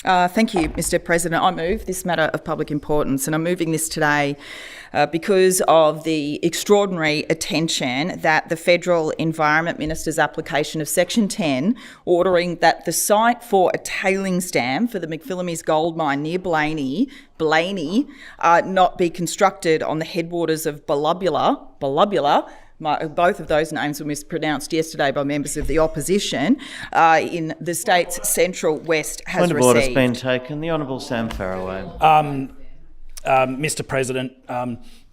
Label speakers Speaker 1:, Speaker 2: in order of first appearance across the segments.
Speaker 1: Thank you, Mr. President. I move this matter of public importance, and I'm moving this today because of the extraordinary attention that the Federal Environment Minister's application of Section 10, ordering that the site for a tailings dam for the McPhillamys Gold Mine near Blaney not be constructed on the headwaters of Bullabula. Both of those names were mispronounced yesterday by members of the opposition in the state's central west has
Speaker 2: received. Point of order has been taken. The Honourable Sam Farraway.
Speaker 3: Mr. President,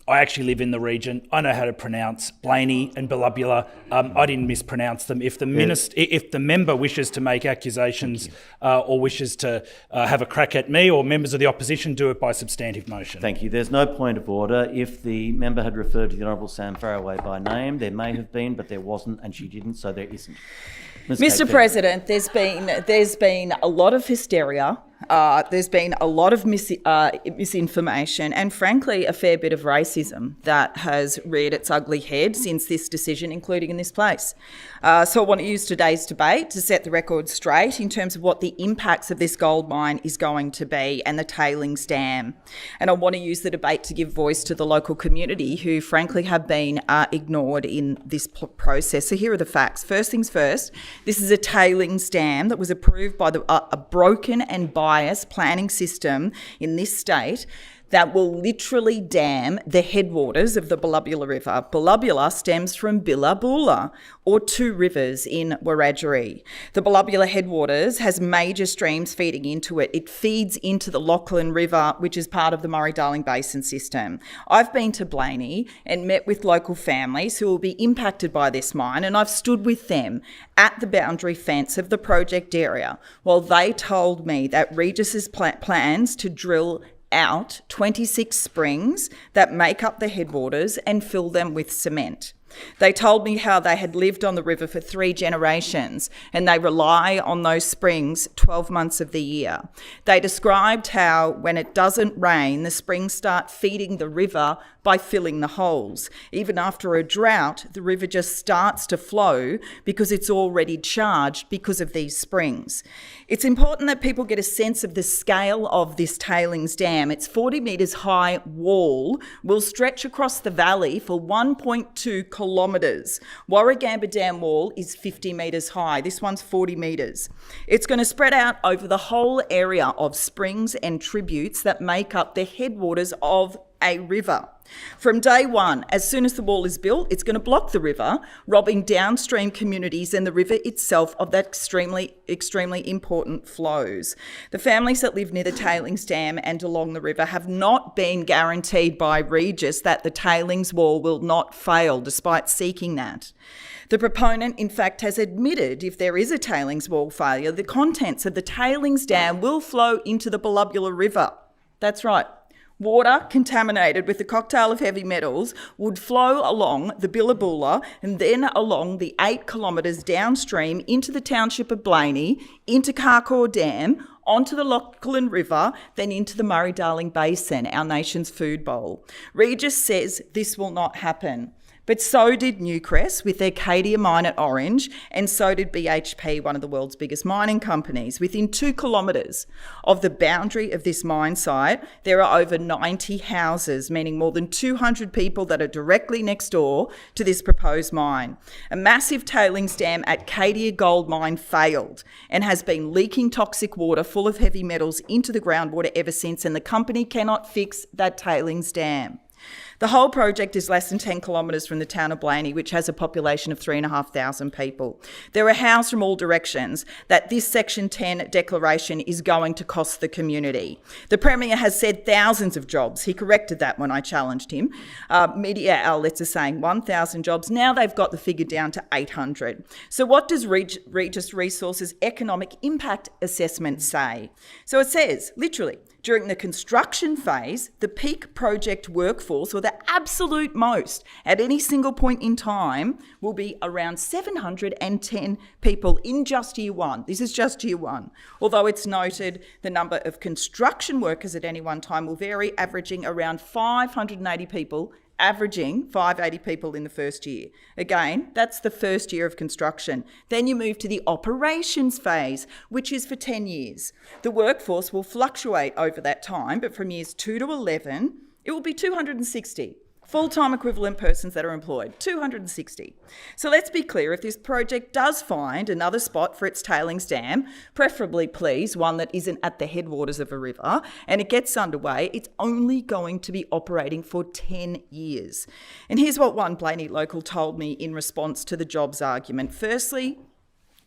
Speaker 3: I actually live in the region. I know how to pronounce Blaney and Bullabula. I didn't mispronounce them. If the member wishes to make accusations or wishes to have a crack at me or members of the opposition, do it by substantive motion.
Speaker 2: Thank you. There's no point of order. If the member had referred to the Honourable Sam Farraway by name, there may have been, but there wasn't, and she didn't, so there isn't.
Speaker 1: Mr. President, there's been a lot of hysteria. There's been a lot of misinformation and, frankly, a fair bit of racism that has reared its ugly head since this decision, including in this place. So I want to use today's debate to set the record straight in terms of what the impacts of this gold mine is going to be and the tailings dam. And I want to use the debate to give voice to the local community who, frankly, have been ignored in this process. So here are the facts. First things first, this is a tailings dam that was approved by a broken and biased planning system in this state that will literally dam the headwaters of the Bullabula River. Bullabula stems from Billabula, or two rivers in Wiradjuri. The Bullabula headwaters has major streams feeding into it. It feeds into the Lachlan River, which is part of the Murray-Darling Basin system. I've been to Blaney and met with local families who will be impacted by this mine, and I've stood with them at the boundary fence of the project area while they told me that Regis's plans to drill out 26 springs that make up the headwaters and fill them with cement. They told me how they had lived on the river for 3 generations and they rely on those springs 12 months of the year. They described how when it doesn't rain, the springs start feeding the river by filling the holes. Even after a drought, the river just starts to flow because it's already charged because of these springs. It's important that people get a sense of the scale of this tailings dam. Its 40 metres high wall will stretch across the valley for 1.2 kilometres. Warragamba Dam wall is 50 metres high. This one's 40 metres. It's going to spread out over the whole area of springs and tributes that make up the headwaters of a river. From day one, as soon as the wall is built, it's going to block the river, robbing downstream communities and the river itself of that extremely important flows. The families that live near the tailings dam and along the river have not been guaranteed by Regis that the tailings wall will not fail, despite seeking that. The proponent, in fact, has admitted if there is a tailings wall failure, the contents of the tailings dam will flow into the Bullabula River. That's right. Water contaminated with a cocktail of heavy metals would flow along the Billabula and then along the 8 kilometres downstream into the township of Blaney, into Carcoar Dam, onto the Lachlan River, then into the Murray-Darling Basin, our nation's food bowl. Regis says this will not happen. But so did Newcrest with their Cadia mine at Orange, and so did BHP, one of the world's biggest mining companies. Within 2 kilometres of the boundary of this mine site, there are over 90 houses, meaning more than 200 people that are directly next door to this proposed mine. A massive tailings dam at Cadia Gold Mine failed and has been leaking toxic water full of heavy metals into the groundwater ever since, and the company cannot fix that tailings dam. The whole project is less than 10 kilometres from the town of Blaney, which has a population of 3,500 people. There are howls from all directions that this Section 10 declaration is going to cost the community. The Premier has said thousands of jobs. He corrected that when I challenged him. Media outlets are saying 1,000 jobs. Now they've got the figure down to 800. So what does Regis Resources economic impact assessment say? So it says, literally, during the construction phase, the peak project workforce, or the absolute most at any single point in time, will be around 710 people in just year one. This is just year one. Although it's noted the number of construction workers at any one time will vary, averaging around 580 people averaging 580 people in the first year. Again, that's the first year of construction. Then you move to the operations phase, which is for 10 years. The workforce will fluctuate over that time, but from years 2 to 11, it will be 260. Full-time equivalent persons that are employed, 260. So let's be clear, if this project does find another spot for its tailings dam, preferably please, one that isn't at the headwaters of a river, and it gets underway, it's only going to be operating for 10 years. And here's what one Blaney local told me in response to the jobs argument. Firstly,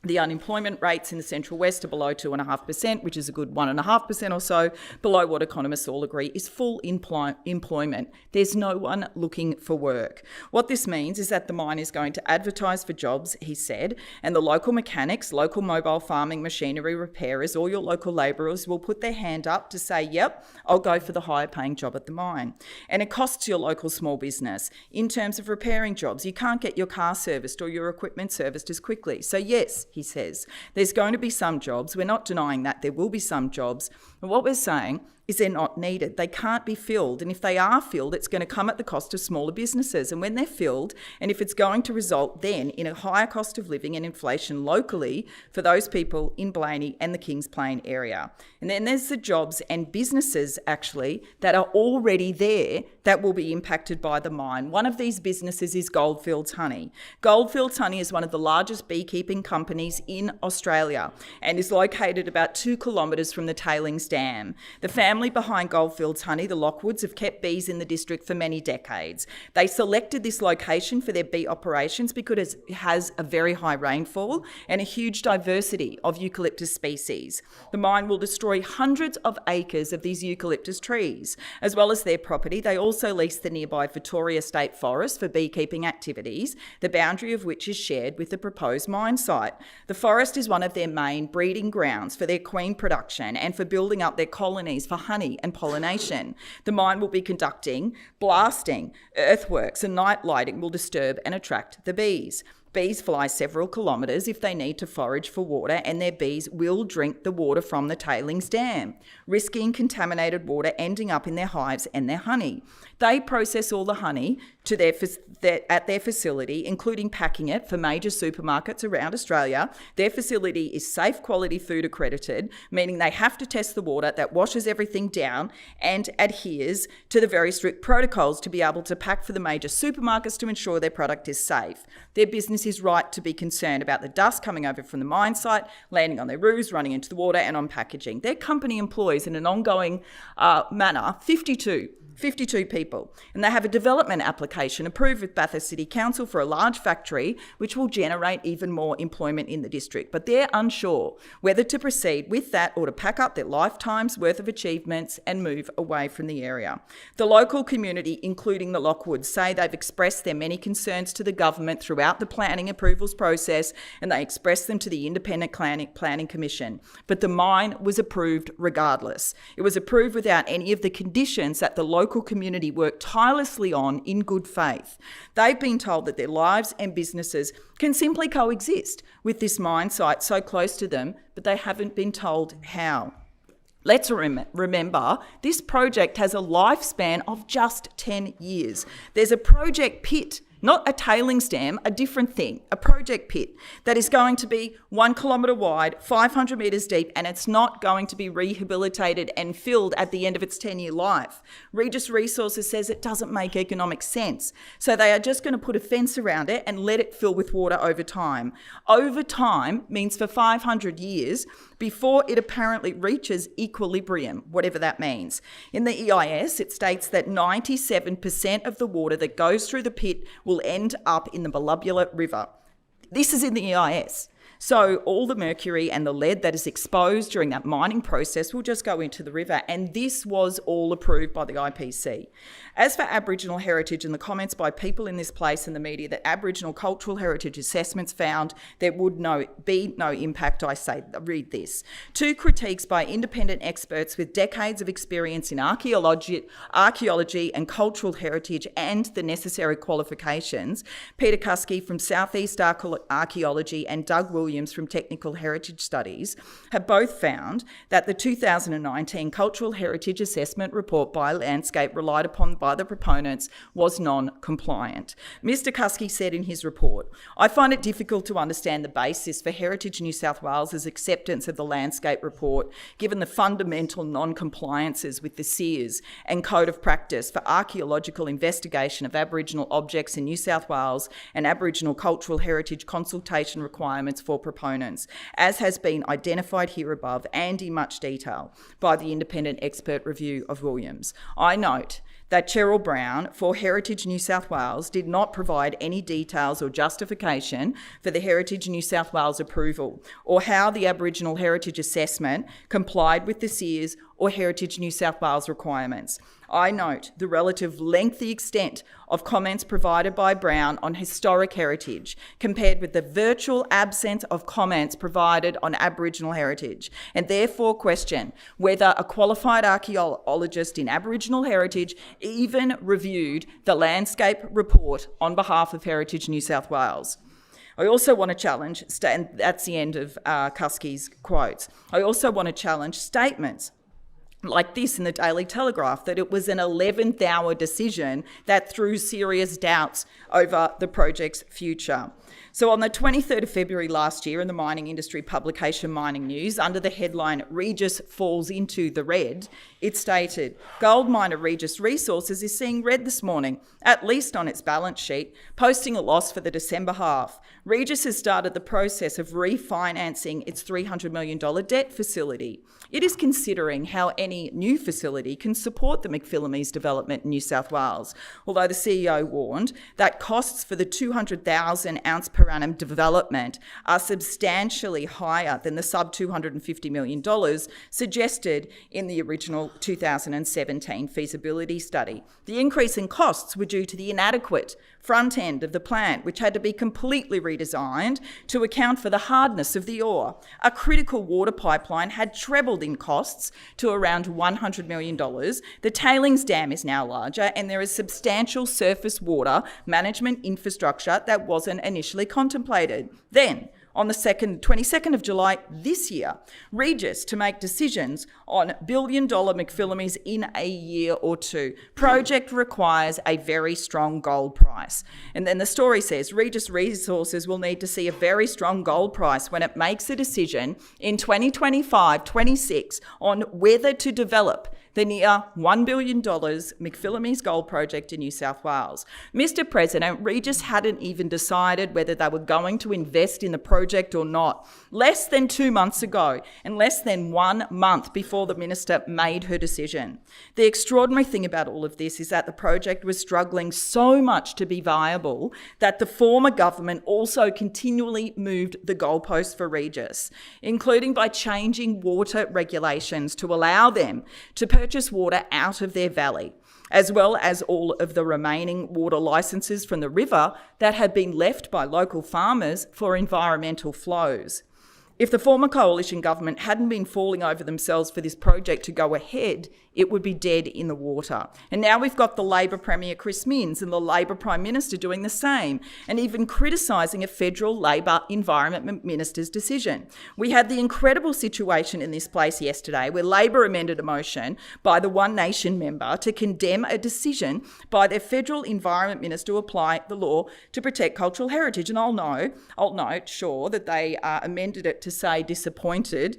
Speaker 1: the unemployment rates in the Central West are below 2.5%, which is a good 1.5% or so, below what economists all agree is full employment. There's no one looking for work. What this means is that the mine is going to advertise for jobs, he said, and the local mechanics, local mobile farming machinery repairers, all your local labourers will put their hand up to say, yep, I'll go for the higher paying job at the mine. And it costs your local small business in terms of repairing jobs. You can't get your car serviced or your equipment serviced as quickly. So yes, he says, there's going to be some jobs. We're not denying that. There will be some jobs. But what we're saying is they're not needed. They can't be filled. And if they are filled, it's going to come at the cost of smaller businesses. And when they're filled, and if it's going to result then in a higher cost of living and inflation locally for those people in Blaney and the Kings Plain area. And then there's the jobs and businesses actually that are already there that will be impacted by the mine. One of these businesses is Goldfields Honey. Goldfields Honey is one of the largest beekeeping companies in Australia and is located about 2 kilometres from the tailings dam. The family behind Goldfields Honey, the Lockwoods, have kept bees in the district for many decades. They selected this location for their bee operations because it has a very high rainfall and a huge diversity of eucalyptus species. The mine will destroy hundreds of acres of these eucalyptus trees. As well as their property, they also lease the nearby Victoria State Forest for beekeeping activities, the boundary of which is shared with the proposed mine site. The forest is one of their main breeding grounds for their queen production and for building up their colonies for honey and pollination. The mine will be conducting blasting, earthworks and night lighting will disturb and attract the bees. Bees fly several kilometres if they need to forage for water, and their bees will drink the water from the tailings dam, risking contaminated water ending up in their hives and their honey. They process all the honey to at their facility, including packing it for major supermarkets around Australia. Their facility is Safe Quality Food accredited, meaning they have to test the water that washes everything down and adheres to the very strict protocols to be able to pack for the major supermarkets to ensure their product is safe. Their business is right to be concerned about the dust coming over from the mine site, landing on their roofs, running into the water and on packaging. Their company employs in an ongoing manner 52 people, and they have a development application approved with Bathurst City Council for a large factory which will generate even more employment in the district. But they're unsure whether to proceed with that or to pack up their lifetime's worth of achievements and move away from the area. The local community, including the Lockwoods, say they've expressed their many concerns to the government throughout the planning approvals process, and they expressed them to the Independent Planning Commission. But the mine was approved regardless. It was approved without any of the conditions that the local community worked tirelessly on in good faith. They've been told that their lives and businesses can simply coexist with this mine site so close to them, but they haven't been told how. Let's remember, this project has a lifespan of just 10 years. There's a project pit, not a tailings dam, a different thing, a project pit that is going to be 1 kilometre wide, 500 metres deep, and it's not going to be rehabilitated and filled at the end of its 10-year life. Regis Resources says it doesn't make economic sense. So they are just going to put a fence around it and let it fill with water over time. Over time means for 500 years before it apparently reaches equilibrium, whatever that means. In the EIS, it states that 97% of the water that goes through the pit will end up in the Belubula River. This is in the EIS. So all the mercury and the lead that is exposed during that mining process will just go into the river, and this was all approved by the IPC. As for Aboriginal heritage and the comments by people in this place and the media that Aboriginal cultural heritage assessments found there would be no impact, I say, read this. 2 critiques by independent experts with decades of experience in archaeology and cultural heritage and the necessary qualifications, Peter Kuski from Southeast Archaeology and Doug Williams Williams from Technical Heritage Studies have both found that the 2019 Cultural Heritage Assessment report by Landscape relied upon by the proponents was non-compliant. Mr Cuskey said in his report, "I find it difficult to understand the basis for Heritage New South Wales's acceptance of the Landscape report, given the fundamental non-compliances with the SEARS and Code of Practice for archaeological investigation of Aboriginal objects in New South Wales and Aboriginal cultural heritage consultation requirements for proponents, as has been identified here above and in much detail by the independent expert review of Williams. I note that Cheryl Brown for Heritage New South Wales did not provide any details or justification for the Heritage New South Wales approval or how the Aboriginal Heritage Assessment complied with the SEARS or Heritage New South Wales requirements. I note the relative lengthy extent of comments provided by Brown on historic heritage compared with the virtual absence of comments provided on Aboriginal heritage, and therefore question whether a qualified archaeologist in Aboriginal heritage even reviewed the Landscape report on behalf of Heritage New South Wales." I also want to challenge, and that's the end of Cuskey's quotes, I also want to challenge statements like this in the Daily Telegraph, that it was an 11th hour decision that threw serious doubts over the project's future. So on the 23rd of February last year in the mining industry publication Mining News, under the headline "Regis Falls into the Red," it stated, "Gold miner Regis Resources is seeing red this morning, at least on its balance sheet, posting a loss for the December half. Regis has started the process of refinancing its $300 million debt facility. It is considering how any new facility can support the McPhillamys development in New South Wales, although the CEO warned that costs for the 200,000 ounce per annum development are substantially higher than the sub $250 million suggested in the original 2017 feasibility study. The increase in costs were due to the inadequate front end of the plant, which had to be completely redesigned to account for the hardness of the ore. A critical water pipeline had trebled in costs to around $100 million. The tailings dam is now larger, and there is substantial surface water management infrastructure that wasn't initially contemplated. Then, on the 22nd of July this year, Regis to make decisions on $1 billion McPhillamys in a year or two. Project requires a very strong gold price. And then the story says Regis Resources will need to see a very strong gold price when it makes a decision in 2025-26 on whether to develop the near $1 billion McPhillamys Gold Project in New South Wales. Mr. President, Regis hadn't even decided whether they were going to invest in the project or not. Less than 2 months ago, and less than 1 month before the Minister made her decision. The extraordinary thing about all of this is that the project was struggling so much to be viable that the former government also continually moved the goalposts for Regis, including by changing water regulations to allow them to purchase water out of their valley, as well as all of the remaining water licences from the river that had been left by local farmers for environmental flows. If the former coalition government hadn't been falling over themselves for this project to go ahead, it would be dead in the water. And now we've got the Labor Premier Chris Minns and the Labor Prime Minister doing the same, and even criticising a federal Labor Environment Minister's decision. We had the incredible situation in this place yesterday where Labor amended a motion by the One Nation member to condemn a decision by their federal Environment Minister to apply the law to protect cultural heritage. And I'll note, sure, that they amended it to say disappointed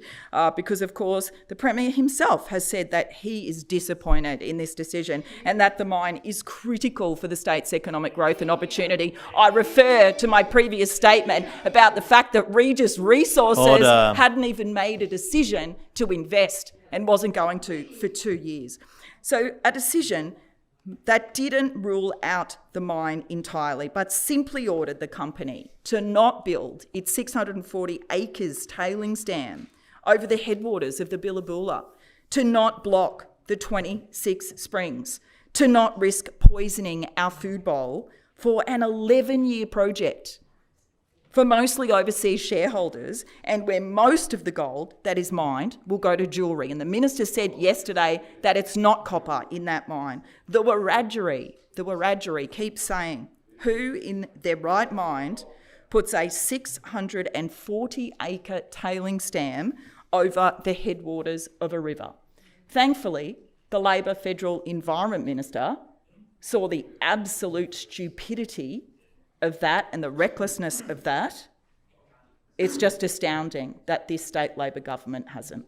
Speaker 1: because, of course, the Premier himself has said that he is disappointed in this decision and that the mine is critical for the state's economic growth and opportunity. I refer to my previous statement about the fact that Regis Resources hadn't even made a decision to invest and wasn't going to for 2 years. So a decision that didn't rule out the mine entirely, but simply ordered the company to not build its 640 acres tailings dam over the headwaters of the Billaboola, to not block the 26 springs, to not risk poisoning our food bowl for an 11-year project for mostly overseas shareholders, and where most of the gold that is mined will go to jewellery. And the Minister said yesterday that it's not copper in that mine. The Wiradjuri keeps saying, who in their right mind puts a 640-acre tailings dam over the headwaters of a river. Thankfully, the Labor Federal Environment Minister saw the absolute stupidity of that and the recklessness of that. It's just astounding that this state Labor government hasn't.